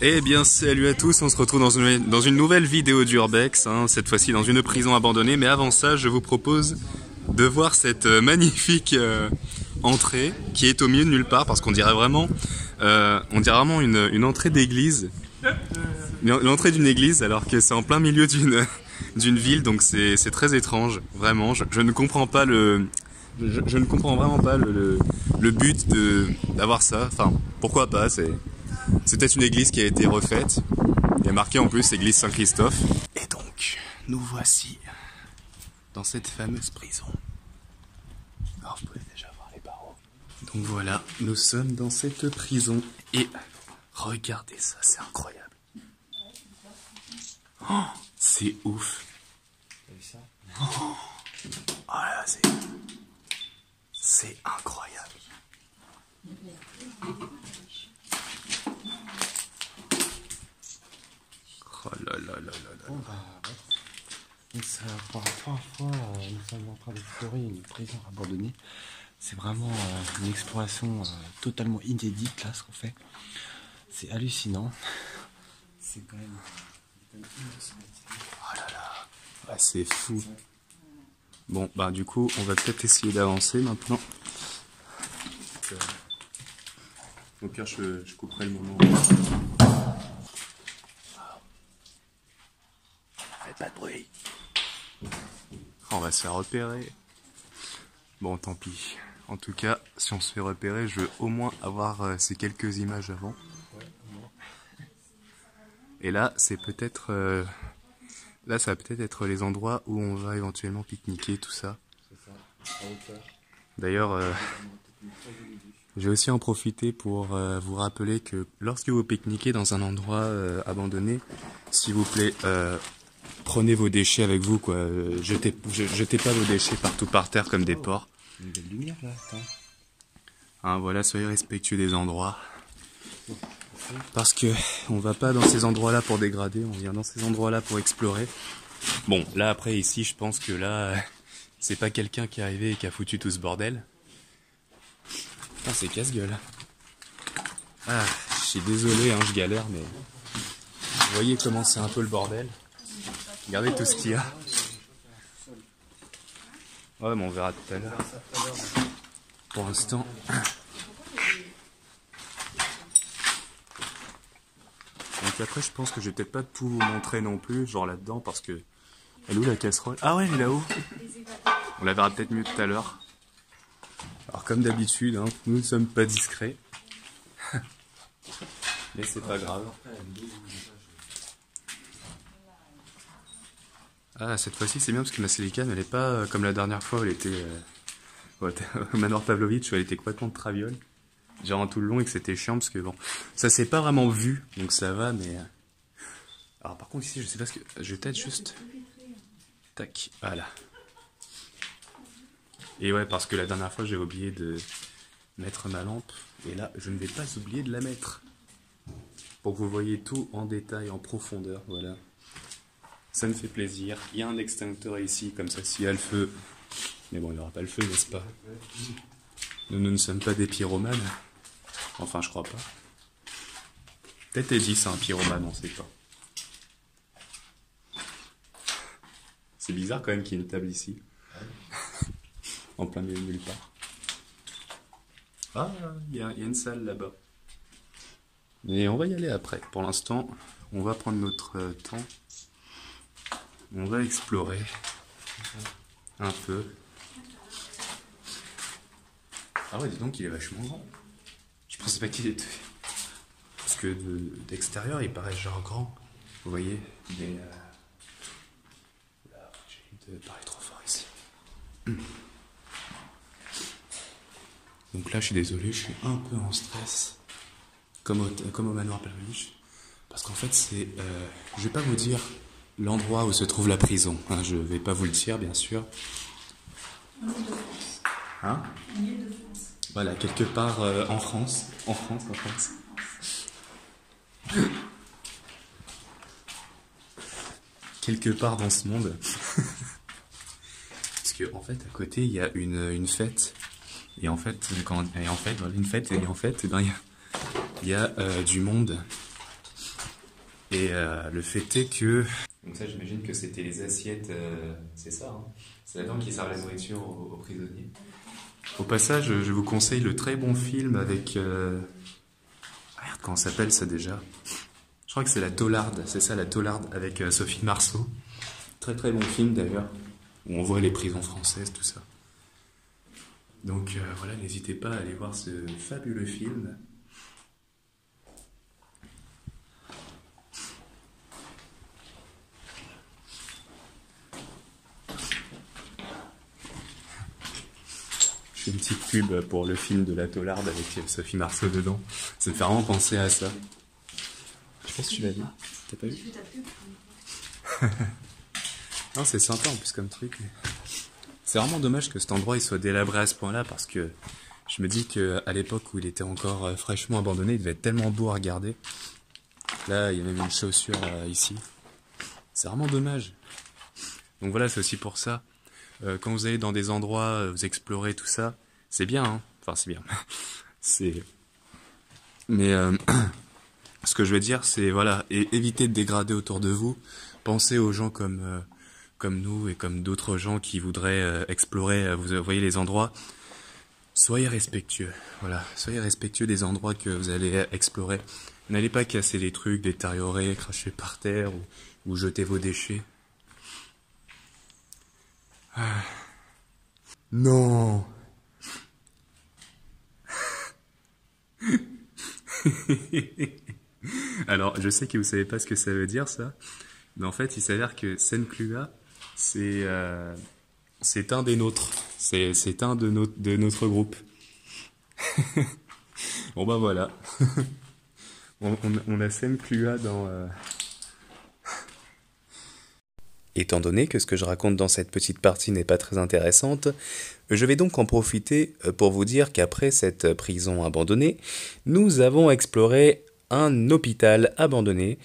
Eh bien salut à tous, on se retrouve dans une nouvelle vidéo d'Urbex, hein, cette fois-ci dans une prison abandonnée, mais avant ça je vous propose de voir cette magnifique entrée qui est au milieu de nulle part parce qu'on dirait vraiment, une entrée d'église, l'entrée d'une église alors que c'est en plein milieu d'une ville, donc c'est très étrange, vraiment, je ne comprends pas je ne comprends vraiment pas le but d'avoir ça, enfin pourquoi pas, c'est peut-être une église qui a été refaite. Il y a marqué en plus église Saint-Christophe. Et donc, nous voici dans cette fameuse prison. Alors, vous pouvez déjà voir les barreaux. Donc voilà, nous sommes dans cette prison. Et regardez ça, c'est incroyable. Oh, c'est ouf. T'as vu ça? Oh là, c'est incroyable. Oh là là là là là. Bon, bah, ouais. Donc, ça, pour la première fois, nous sommes en train d'explorer une prison abandonnée. C'est vraiment une exploration totalement inédite, là, ce qu'on fait. C'est hallucinant. C'est quand même... Oh là là. Ah, c'est fou. Bon, bah du coup, on va peut-être essayer d'avancer maintenant. Au pire, je couperai le moment. Faites pas de bruit. On va se faire repérer. Bon, tant pis. En tout cas, si on se fait repérer, je veux au moins avoir ces quelques images avant. Et là, c'est peut-être... là, ça va peut-être être les endroits où on va éventuellement pique-niquer, tout ça. C'est ça, à hauteur. D'ailleurs, je vais aussi en profiter pour vous rappeler que lorsque vous pique-niquez dans un endroit abandonné, s'il vous plaît, prenez vos déchets avec vous, quoi. Jetez pas vos déchets partout par terre comme des porcs. Une belle lumière, là, attends. Hein, voilà, soyez respectueux des endroits. Parce que on va pas dans ces endroits-là pour dégrader, on vient dans ces endroits-là pour explorer. Bon, là après ici, je pense que là, c'est pas quelqu'un qui est arrivé et qui a foutu tout ce bordel. Putain, c'est casse-gueule. Ah, je suis désolé, hein, je galère, mais vous voyez comment c'est un peu le bordel. Regardez tout ce qu'il y a. Ouais, mais on verra tout à l'heure. Pour l'instant. Donc après, je pense que je vais peut-être pas tout vous montrer non plus, genre là-dedans, parce que... Elle est où la casserole? Ah ouais, elle est là-haut. On la verra peut-être mieux tout à l'heure. Alors comme d'habitude, hein, nous ne sommes pas discrets. Mais c'est pas grave. Ah, cette fois-ci, c'est bien parce que ma Silicane, elle est pas comme la dernière fois où elle était... au manoir Pavlovitch, où elle était complètement de traviole. Genre tout le long et que c'était chiant parce que bon, ça s'est pas vraiment vu, donc ça va, mais... Alors par contre ici, je sais pas ce que... Je vais peut-être juste... Tac, voilà. Et ouais, parce que la dernière fois, j'ai oublié de mettre ma lampe, et là, je ne vais pas oublier de la mettre. Pour que vous voyez tout en détail, en profondeur, voilà. Ça me fait plaisir. Il y a un extincteur ici, comme ça, s'il y a le feu... Mais bon, il n'y aura pas le feu, n'est-ce pas? Nous ne sommes pas des pyromanes. Enfin, je crois pas. Peut-être Eddie, c'est un pyromane, on sait pas. C'est bizarre quand même qu'il y ait une table ici. En plein milieu de nulle part. Ah, il y a une salle là-bas. Mais on va y aller après. Pour l'instant, on va prendre notre temps. On va explorer un peu. Ah ouais, dis donc, il est vachement grand. Je pensais pas qu'il était... Parce que d'extérieur, il paraît genre grand. Vous voyez? Mais... Là, j'ai de parler trop fort ici. Donc là, je suis désolé, je suis un peu en stress. Comme au manoir Pavlovitch. Parce qu'en fait, c'est... je vais pas vous dire l'endroit où se trouve la prison. Hein, je vais pas vous le dire, bien sûr. Hein? Voilà, quelque part en France. En France. Quelque part dans ce monde. Parce que en fait, à côté, il y a une fête. Et en fait, il y a du monde. Et le fait est que... Donc ça, j'imagine que c'était les assiettes, c'est ça, hein. C'est là-dedans qu'ils servent la nourriture aux prisonniers. Au passage, je vous conseille le très bon film avec... Ah, merde, comment s'appelle ça déjà? Je crois que c'est La Taularde, c'est ça, La Taularde, avec Sophie Marceau. Très très bon film d'ailleurs, où on voit les prisons françaises, tout ça. Donc voilà, n'hésitez pas à aller voir ce fabuleux film. Je fais une petite pub pour le film de La Taularde avec Sophie Marceau dedans. Ça me fait vraiment penser à ça. Je pense que tu l'as vu. T'as pas vu? Non, c'est sympa en plus comme truc. C'est vraiment dommage que cet endroit il soit délabré à ce point-là parce que je me dis qu'à l'époque où il était encore fraîchement abandonné, il devait être tellement beau à regarder. Là, il y a même une chaussure ici. C'est vraiment dommage. Donc voilà, c'est aussi pour ça. Quand vous allez dans des endroits, vous explorez tout ça, c'est bien, hein. Enfin, c'est bien. C'est... Mais ce que je veux dire, c'est voilà, évitez de dégrader autour de vous. Pensez aux gens comme nous et comme d'autres gens qui voudraient explorer, vous voyez les endroits. Soyez respectueux, voilà. Soyez respectueux des endroits que vous allez explorer. N'allez pas casser les trucs, détériorer, cracher par terre ou jeter vos déchets. Ah. Non. Alors, je sais que vous savez pas ce que ça veut dire, ça. Mais en fait, il s'avère que Senclua, c'est un des nôtres. C'est un de notre groupe. Bon bah voilà. On a Senclua dans... Étant donné que ce que je raconte dans cette petite partie n'est pas très intéressante, je vais donc en profiter pour vous dire qu'après cette prison abandonnée, nous avons exploré un hôpital abandonné,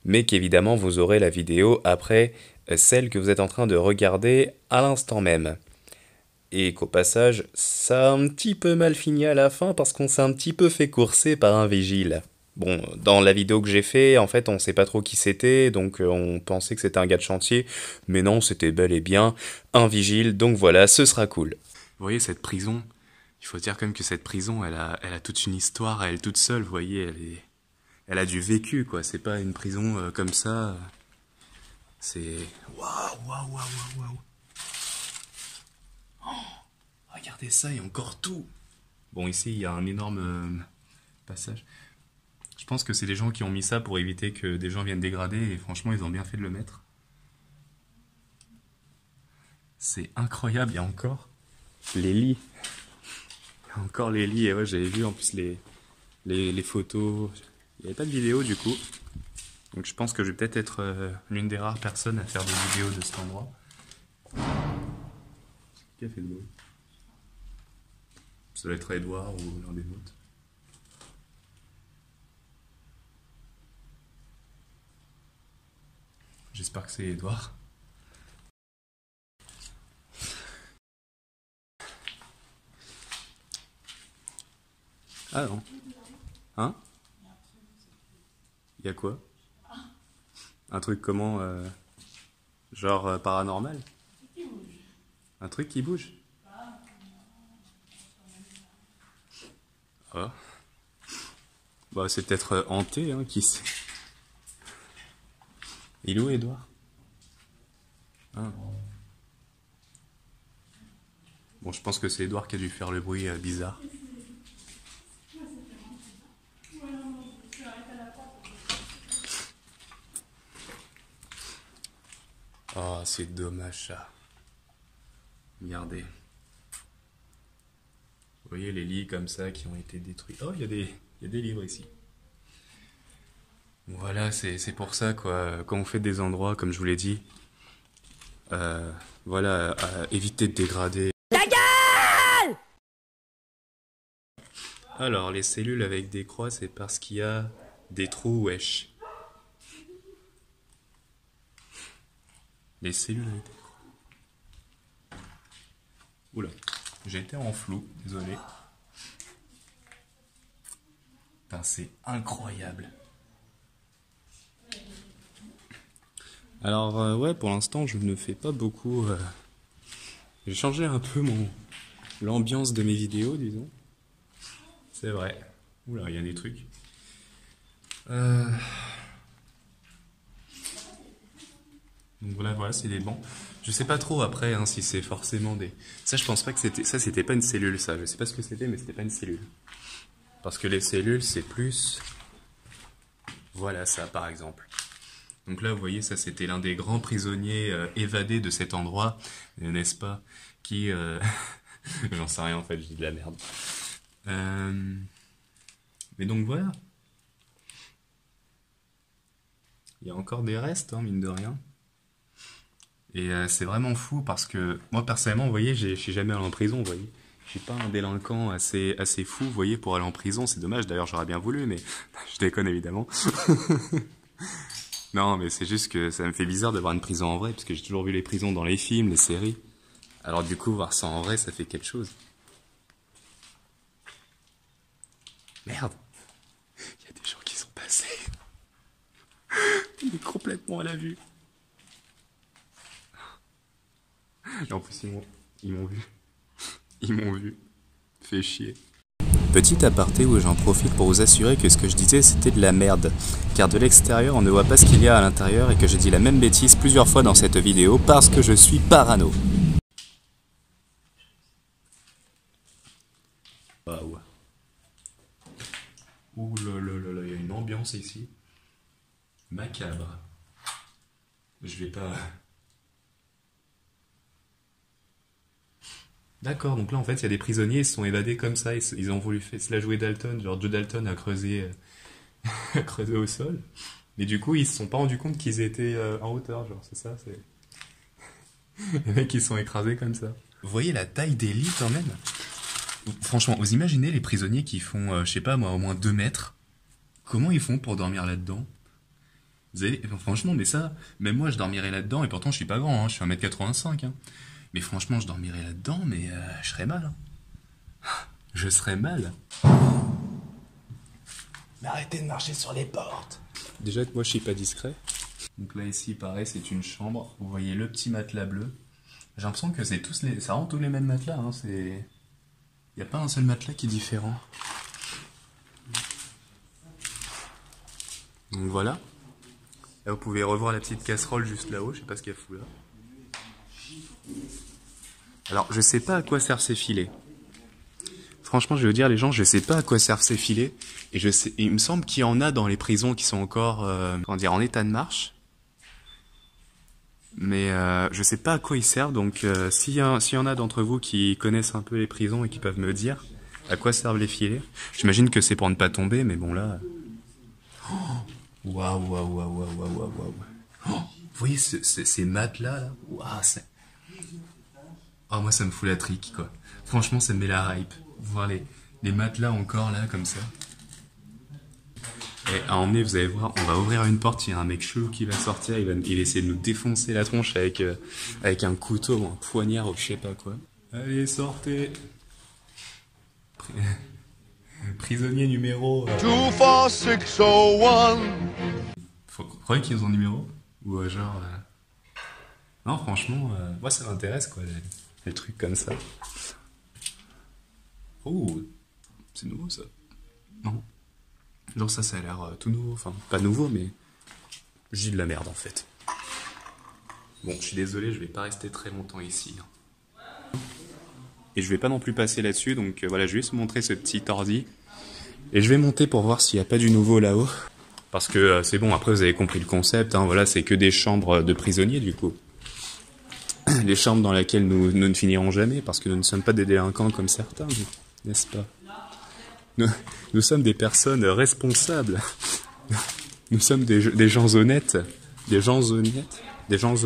mais qu'évidemment vous aurez la vidéo après celle que vous êtes en train de regarder à l'instant même. Et qu'au passage, ça a un petit peu mal fini à la fin parce qu'on s'est un petit peu fait courser par un vigile. Bon, dans la vidéo que j'ai fait, en fait, on sait pas trop qui c'était, donc on pensait que c'était un gars de chantier, mais non, c'était bel et bien un vigile, donc voilà, ce sera cool. Vous voyez, cette prison, il faut dire quand même que cette prison, elle a toute une histoire à elle toute seule, vous voyez, elle a du vécu, quoi, c'est pas une prison comme ça, c'est... Waouh, waouh, waouh, waouh, waouh. Regardez ça, il y a encore tout. Bon, ici, il y a un énorme passage. Je pense que c'est des gens qui ont mis ça pour éviter que des gens viennent dégrader, et franchement, ils ont bien fait de le mettre. C'est incroyable, il y a encore les lits. Il y a encore les lits, et ouais, j'avais vu en plus les photos. Il n'y avait pas de vidéo du coup. Donc je pense que je vais peut-être être l'une des rares personnes à faire des vidéos de cet endroit. Qui a fait le bruit? Ça doit être Edouard ou l'un des autres. J'espère que c'est Edouard. Ah non. Hein? Il y a quoi? Un truc comment genre paranormal? Un truc qui bouge? Ah. Bah c'est peut-être hanté, hein, qui sait. Il est où, Edouard? Ah. Bon, je pense que c'est Edouard qui a dû faire le bruit bizarre. Oh, c'est dommage ça. Regardez. Vous voyez les lits comme ça qui ont été détruits. Oh, il y a des livres ici. Voilà, c'est pour ça quoi. Quand on fait des endroits, comme je vous l'ai dit, voilà, évitez de dégrader. Ta gueule! Alors, les cellules avec des croix, c'est parce qu'il y a des trous, wesh. Les cellules avec des croix. Oula, j'ai été en flou, désolé. Putain, c'est incroyable. Alors ouais, pour l'instant je ne fais pas beaucoup. J'ai changé un peu l'ambiance de mes vidéos, disons. C'est vrai. Oula, il y a des trucs. Donc voilà, c'est des bancs. Je sais pas trop après hein, si c'est forcément des. Ça, je pense pas que c'était. Ça, c'était pas une cellule, ça. Je sais pas ce que c'était, mais c'était pas une cellule. Parce que les cellules, c'est plus. Voilà ça, par exemple. Donc là, vous voyez, ça, c'était l'un des grands prisonniers évadés de cet endroit, n'est-ce pas? Qui. J'en sais rien en fait, je dis de la merde. Mais donc voilà. Il y a encore des restes, hein, mine de rien. Et c'est vraiment fou parce que moi personnellement, vous voyez, je suis jamais allé en prison, vous voyez. Je suis pas un délinquant assez fou, vous voyez, pour aller en prison. C'est dommage, d'ailleurs, j'aurais bien voulu, mais je déconne évidemment. Non, mais c'est juste que ça me fait bizarre de voir une prison en vrai, parce que j'ai toujours vu les prisons dans les films, les séries. Alors du coup, voir ça en vrai, ça fait quelque chose. Merde, il y a des gens qui sont passés. Il est complètement à la vue. Et en plus, ils m'ont vu. Ils m'ont vu. Fait chier. Petit aparté où j'en profite pour vous assurer que ce que je disais c'était de la merde. Car de l'extérieur on ne voit pas ce qu'il y a à l'intérieur et que j'ai dit la même bêtise plusieurs fois dans cette vidéo parce que je suis parano. Waouh. Ouh là là là là, il y a une ambiance ici. Macabre. Je vais pas... D'accord, donc là en fait il y a des prisonniers, ils se sont évadés comme ça, ils ont voulu faire se la jouer Dalton, genre Joe Dalton a creusé, a creusé au sol. Mais du coup ils se sont pas rendus compte qu'ils étaient en hauteur, genre c'est ça, c'est... Les mecs ils sont écrasés comme ça. Vous voyez la taille des lits quand même? Franchement, vous imaginez les prisonniers qui font, je sais pas moi, au moins 2 mètres? Comment ils font pour dormir là-dedans? Vous avez... Franchement, mais ça, même moi je dormirais là-dedans, et pourtant je suis pas grand, hein, je suis 1m85. Hein. Mais franchement, je dormirais là-dedans, mais je serais mal. Hein. Je serais mal. Mais arrêtez de marcher sur les portes. Déjà que moi, je suis pas discret. Donc là, ici, pareil, c'est une chambre. Vous voyez le petit matelas bleu. J'ai l'impression que c'est tous les... Ça rend tous les mêmes matelas. Hein. C'est... Il n'y a pas un seul matelas qui est différent. Donc voilà. Là, vous pouvez revoir la petite casserole juste là-haut. Je sais pas ce qu'elle fout là. Alors, je sais pas à quoi servent ces filets. Franchement, je vais vous dire, les gens, je sais pas à quoi servent ces filets. Et il me semble qu'il y en a dans les prisons qui sont encore, comment dire, en état de marche. Mais je sais pas à quoi ils servent. Donc, s'il y en a d'entre vous qui connaissent un peu les prisons et qui peuvent me dire à quoi servent les filets, j'imagine que c'est pour ne pas tomber, mais bon là. Waouh, waouh, waouh, waouh, waouh, waouh, waouh. Vous voyez ces matelas là? Waouh, c'est... Oh, moi, ça me fout la trique, quoi. Franchement, ça me met la hype. Voir les matelas encore, là, comme ça. Et à emmener, vous allez voir, on va ouvrir une porte, il y a un mec chelou qui va sortir, il va essayer de nous défoncer la tronche avec un couteau ou un poignard ou je sais pas quoi. Allez, sortez. Prisonnier numéro... 24601. Vous croyez qu'ils ont un numéro? Ou genre... Non, franchement, moi ça m'intéresse, quoi, les trucs comme ça. Oh, c'est nouveau ça. Non. Genre ça a l'air tout nouveau. Enfin, pas nouveau, mais je dis de la merde en fait. Bon, je suis désolé, je vais pas rester très longtemps ici. Et je vais pas non plus passer là-dessus, donc voilà, je vais juste montrer ce petit ordi. Et je vais monter pour voir s'il n'y a pas du nouveau là-haut. Parce que c'est bon, après vous avez compris le concept, hein, voilà, c'est que des chambres de prisonniers du coup. Les chambres dans lesquelles nous ne finirons jamais, parce que nous ne sommes pas des délinquants comme certains, n'est-ce pas? Nous sommes des personnes responsables. Nous sommes des gens honnêtes. Des gens honnêtes.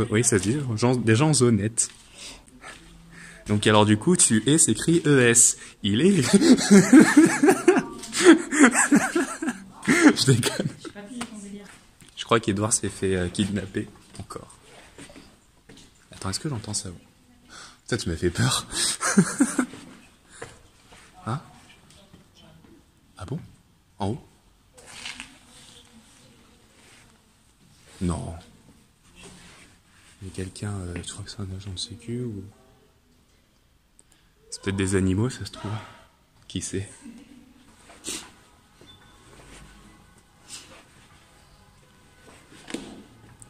Oui, ça se dit, des gens honnêtes. Donc alors du coup, tu es s'écrit ES. Il est... Je déconne. Je crois qu'Edouard s'est fait kidnapper encore. Attends, est-ce que j'entends ça? Ça, tu m'as fait peur. Hein? Ah bon? En haut? Non. Il y a quelqu'un, je crois que c'est un agent de sécu ou... C'est peut-être des animaux, ça se trouve. Qui sait?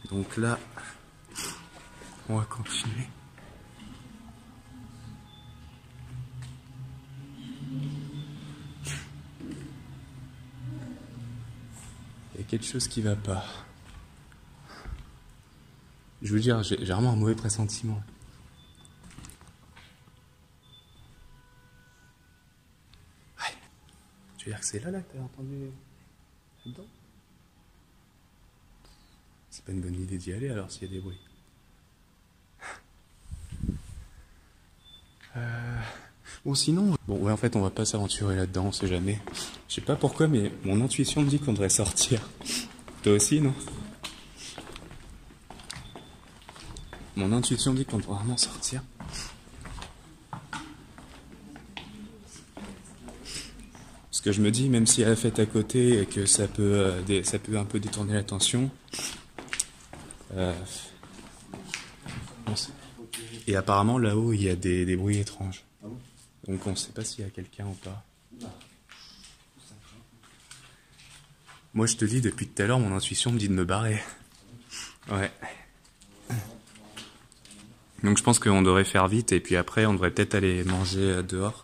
Donc là, on va continuer. Il y a quelque chose qui va pas. Je veux dire, j'ai vraiment un mauvais pressentiment. Ouais. Tu veux dire que c'est là que t'as entendu là-dedans? C'est pas une bonne idée d'y aller alors s'il y a des bruits. Bon sinon... Bon ouais en fait on va pas s'aventurer là-dedans, on sait jamais. Je sais pas pourquoi mais mon intuition me dit qu'on devrait sortir. Toi aussi non? Mon intuition dit qu'on devrait vraiment sortir. Parce que je me dis même s'il y a la fête à côté et que ça peut un peu détourner l'attention. Et apparemment là-haut il y a des bruits étranges. Donc on ne sait pas s'il y a quelqu'un ou pas. Moi je te dis depuis tout à l'heure mon intuition me dit de me barrer. Ouais. Donc je pense qu'on devrait faire vite et puis après on devrait peut-être aller manger dehors.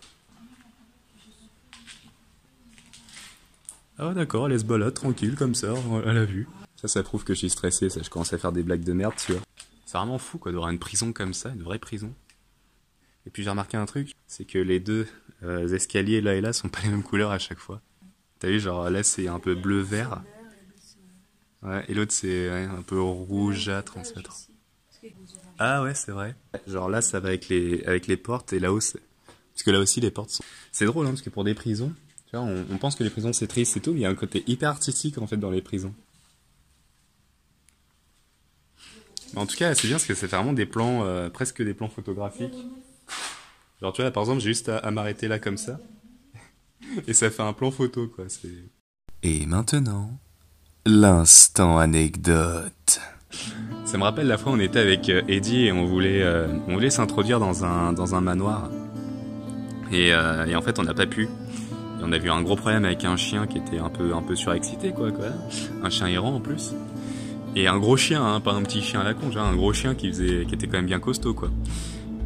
Ah d'accord, elle se balade tranquille comme ça, à la vue. Ça prouve que je suis stressé, ça je commence à faire des blagues de merde, tu vois. C'est vraiment fou quoi d'avoir une prison comme ça, une vraie prison. Et puis j'ai remarqué un truc, c'est que les deux escaliers là et là sont pas les mêmes couleurs à chaque fois. T'as vu genre là c'est un peu bleu-vert. Ouais, et l'autre c'est ouais, un peu rougeâtre, on sait trop. Ah ouais c'est vrai. Genre là ça va avec les portes et là-haut c'est... Parce que là aussi les portes sont... C'est drôle hein, parce que pour des prisons, tu vois, on pense que les prisons c'est triste et tout, mais il y a un côté hyper artistique en fait dans les prisons. Mais en tout cas c'est bien parce que ça fait vraiment des plans, presque des plans photographiques. Genre tu vois là, par exemple j'ai juste à m'arrêter là comme ça et ça fait un plan photo quoi. Et maintenant, l'instant anecdote. Ça me rappelle la fois où on était avec Eddie et on voulait s'introduire dans un manoir et en fait on n'a pas pu. Et on a vu un gros problème avec un chien qui était un peu surexcité quoi. Un chien errant en plus. Et un gros chien, hein, pas un petit chien à la con, genre un gros chien qui était quand même bien costaud quoi.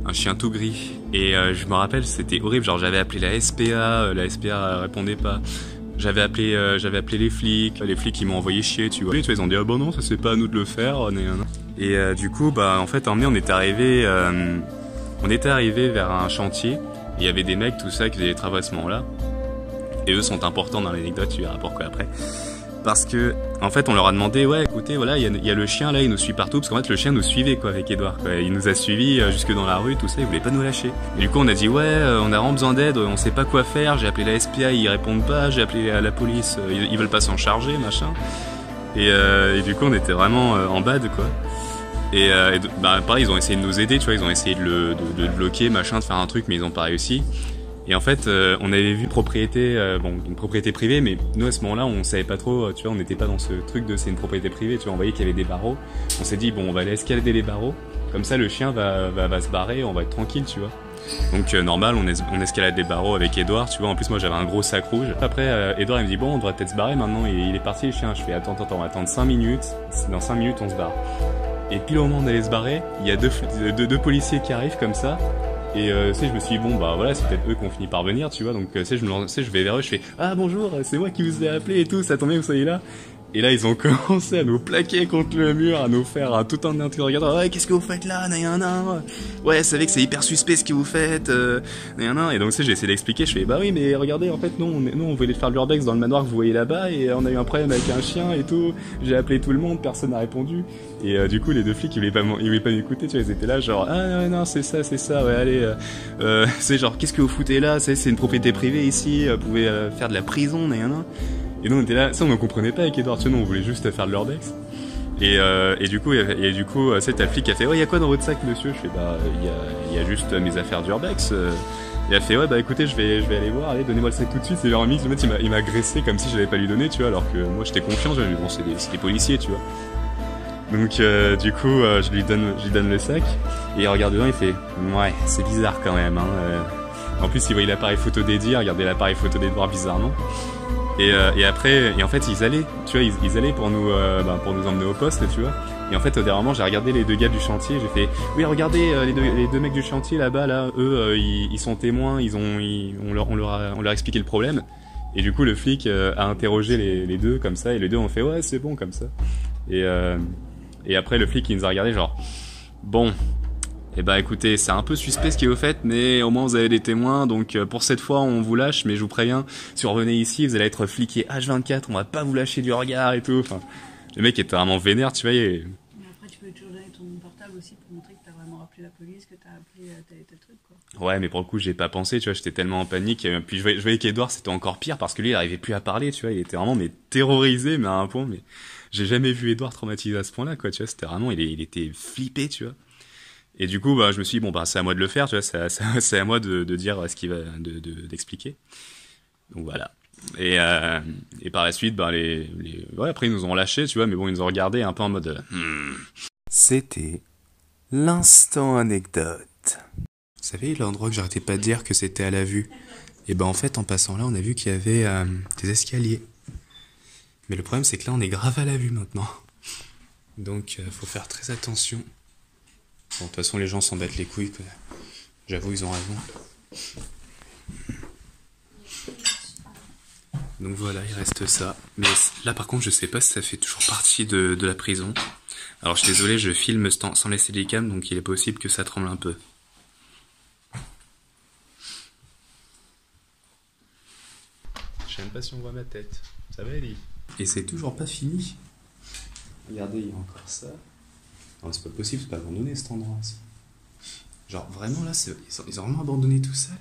Un chien tout gris. Et je me rappelle, c'était horrible. Genre j'avais appelé la SPA répondait pas. J'avais appelé les flics ils m'ont envoyé chier, tu vois. Ils ont dit ah bon non, ça c'est pas à nous de le faire. Et du coup bah en fait on était arrivé vers un chantier. Il y avait des mecs tout ça qui faisaient les travaux à ce moment-là. Et eux sont importants dans l'anecdote, tu verras pourquoi après. Parce que, en fait, on leur a demandé, ouais, écoutez, voilà, il y a le chien là, il nous suit partout, parce qu'en fait, le chien nous suivait, quoi, avec Edouard, quoi. Il nous a suivis jusque dans la rue, tout ça, il voulait pas nous lâcher. Et du coup, on a dit, ouais, on a vraiment besoin d'aide, on sait pas quoi faire, j'ai appelé la SPA, ils répondent pas, j'ai appelé la police, ils veulent pas s'en charger, machin. Et du coup, on était vraiment en bad, quoi. Et bah, pareil, ils ont essayé de nous aider, tu vois, ils ont essayé de le bloquer, machin, de faire un truc, mais ils ont pas réussi. Et en fait, on avait vu une propriété privée, mais nous à ce moment-là, on savait pas trop, tu vois, on n'était pas dans ce truc de c'est une propriété privée, tu vois, on voyait qu'il y avait des barreaux. On s'est dit bon, on va aller escalader les barreaux, comme ça le chien va se barrer, on va être tranquille, tu vois. Donc normal, on escalade les barreaux avec Edouard, tu vois. En plus moi j'avais un gros sac rouge. Après Edouard il me dit bon, on devrait peut-être se barrer maintenant. Et il est parti le chien. Je fais attends, on va attendre 5 minutes. Dans 5 minutes on se barre. Et pile au moment d'aller se barrer, il y a deux policiers qui arrivent comme ça. Et tu sais, je me suis dit bon bah voilà, c'est peut-être eux qui ont fini par venir, tu vois. Donc tu sais, je vais vers eux, je fais ah bonjour, c'est moi qui vous ai appelé et tout, ça tombe bien que vous soyez là. Et là ils ont commencé à nous plaquer contre le mur, à nous faire tout un interrogatoire. Ouais, qu'est-ce que vous faites là, nanana. Ouais, vous savez que c'est hyper suspect ce que vous faites, nanana. Et donc tu sais, j'ai essayé d'expliquer, je fais bah oui mais regardez, en fait nous on voulait faire de l'urbex dans le manoir que vous voyez là-bas et on a eu un problème avec un chien et tout. J'ai appelé tout le monde, personne n'a répondu. Et du coup les deux flics ils voulaient pas m'écouter, tu vois, ils étaient là genre ah non c'est ça, ouais allez, c'est genre qu'est-ce que vous foutez là, c'est une propriété privée ici, vous pouvez faire de la prison, nanana. Et nous on était là, ça on ne comprenait pas avec Edouard, nous on voulait juste faire de l'urbex. Et du coup c'est un flic qui a fait ouais, il y a quoi dans votre sac monsieur? Je fais bah il y a juste mes affaires d'urbex. Il a fait ouais bah écoutez je vais aller voir, allez donnez-moi le sac tout de suite. C'est genre un mix, le mec il m'a agressé comme si je l'avais pas lui donné, tu vois, alors que moi j'étais confiant, j'avais dit bon c'est des policiers, tu vois. Donc du coup, je lui donne le sac et il regarde dedans, il fait ouais, c'est bizarre quand même. Hein. En plus, il voyait l'appareil photo d'Eddie, regardait l'appareil photo d'Edouard bizarrement. Et après, et en fait, ils allaient, tu vois, ils allaient pour nous emmener au poste, tu vois. Et en fait, au dernier moment, j'ai regardé les deux gars du chantier, j'ai fait oui, regardez les deux mecs du chantier là-bas, là, eux, ils sont témoins, on leur a expliqué le problème. Et du coup, le flic a interrogé les deux comme ça, et les deux ont fait ouais, c'est bon comme ça. Et après, le flic, il nous a regardé genre bon. Eh ben écoutez, c'est un peu suspect ce qui est au fait, mais au moins vous avez des témoins, donc pour cette fois on vous lâche, mais je vous préviens, si vous revenez ici, vous allez être fliqué H24, on va pas vous lâcher du regard et tout. Enfin, le mec était vraiment vénère, tu vois. Mais après tu peux toujours donner ton portable aussi pour montrer que t'as vraiment appelé la police, que t'as appelé tel et tel truc, quoi. Ouais, mais pour le coup j'ai pas pensé, tu vois, j'étais tellement en panique, et puis je voyais qu'Edouard c'était encore pire, parce que lui il arrivait plus à parler, tu vois, il était vraiment mais terrorisé, mais à un point, mais j'ai jamais vu Edouard traumatisé à ce point-là, quoi, tu vois, c'était vraiment, il était flippé, tu vois. Et du coup, je me suis dit, bon, c'est à moi de le faire, tu vois, c'est à moi de dire ce qu'il va, d'expliquer. Donc voilà. Et par la suite, ouais, après ils nous ont lâchés, tu vois, mais bon, ils nous ont regardé un peu en mode. C'était l'instant anecdote. Vous savez, l'endroit que j'arrêtais pas de dire que c'était à la vue. Et en fait, en passant là, on a vu qu'il y avait des escaliers. Mais le problème, c'est que là, on est grave à la vue maintenant. Donc, faut faire très attention. Bon, de toute façon, les gens s'en battent les couilles, quoi. J'avoue, ils ont raison. Donc voilà, il reste ça. Mais là, par contre, je sais pas si ça fait toujours partie de la prison. Alors, je suis désolé, je filme sans laisser les cams, donc il est possible que ça tremble un peu. Je sais même pas si on voit ma tête. Ça va, Ellie? Et c'est toujours pas fini. Regardez, il y a encore ça. Non, c'est pas possible, c'est pas abandonné cet endroit. Genre vraiment là, ils ont vraiment abandonné tout ça.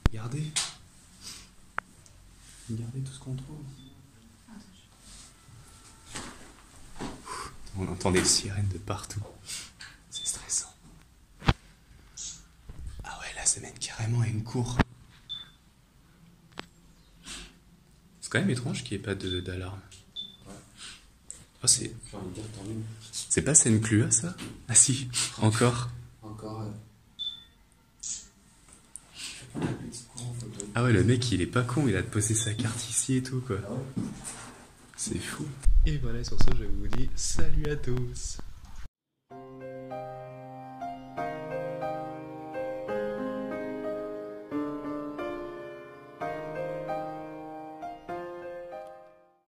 Regardez. Regardez tout ce qu'on trouve. On entend des sirènes de partout. C'est stressant. Ah ouais, là ça mène carrément à une cour. C'est quand même étrange qu'il n'y ait pas d'alarme. Oh, c'est pas Seine-Clua, ça? Ah si, encore. Ah ouais, le mec, il est pas con, il a posé sa carte ici et tout, quoi. C'est fou. Et voilà, sur ce, je vous dis salut à tous.